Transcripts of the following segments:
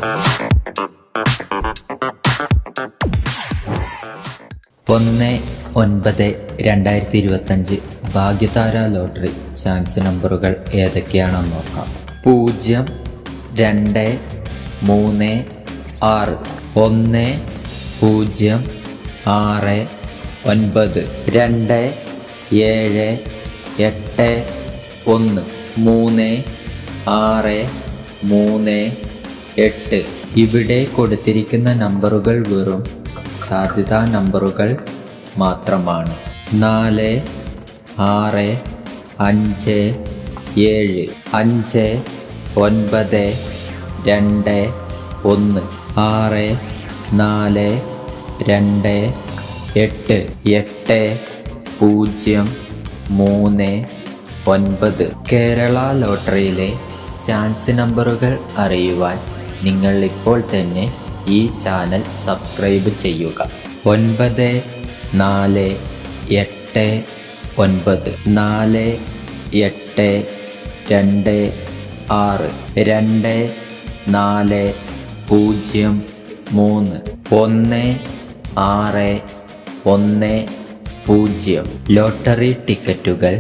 (1/9/2025) Bhagyathara lottery chance നമ്പറുകൾ ഏതൊക്കെയാണെന്ന് നോക്കാം. 0, 2, 3, 6, 1, 0, 6, 9, 2, 7, 8, 1, 3, 6, 3, 8. ഇവിടെ കൊടുത്തിരിക്കുന്ന നമ്പറുകൾ വെറും സാധ്യതാ നമ്പറുകൾ മാത്രമാണ്. 4, 6, 5, 7, 5, 9, 2, 1, 6, 4, 2, 8, 8, 0, 3, 9. കേരള ലോട്ടറിയിലെ ചാൻസ് നമ്പറുകൾ അറിയുവാൻ നിങ്ങൾ ഇപ്പോൾ തന്നെ ഈ ചാനൽ സബ്സ്ക്രൈബ് ചെയ്യുക. 9, 4, 8, 9, 4, 8, 2, 6, 2, 4, 0, 3, 1, 6, 1, 0. ലോട്ടറി ടിക്കറ്റുകൾ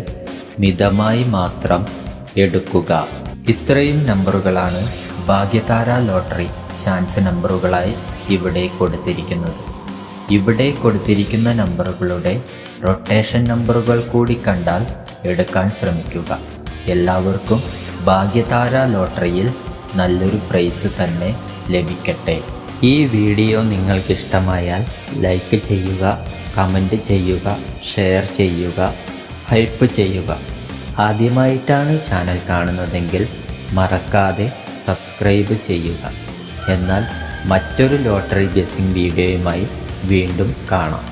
മിതമായി മാത്രം എടുക്കുക. ഇത്രയും നമ്പറുകളാണ് ഭാഗ്യതാര ലോട്ടറി ചാൻസ് നമ്പറുകളായി ഇവിടെ കൊടുത്തിരിക്കുന്നത്. ഇവിടെ കൊടുത്തിരിക്കുന്ന നമ്പറുകളുടെ റൊട്ടേഷൻ നമ്പറുകൾ കൂടി കണ്ടാൽ എടുക്കാൻ ശ്രമിക്കുക. എല്ലാവർക്കും ഭാഗ്യതാര ലോട്ടറിയിൽ നല്ലൊരു പ്രൈസ് തന്നെ ലഭിക്കട്ടെ. ഈ വീഡിയോ നിങ്ങൾക്കിഷ്ടമായാൽ ലൈക്ക് ചെയ്യുക, കമൻറ്റ് ചെയ്യുക, ഷെയർ ചെയ്യുക, ഹൈപ്പ് ചെയ്യുക. ആദ്യമായിട്ടാണ് ചാനൽ കാണുന്നതെങ്കിൽ മറക്കാതെ സബ്സ്ക്രൈബ് ചെയ്യുക. എന്നാൽ മറ്റൊരു ലോട്ടറി ഗെസ്സിംഗ് വീഡിയോയുമായി വീണ്ടും കാണാം.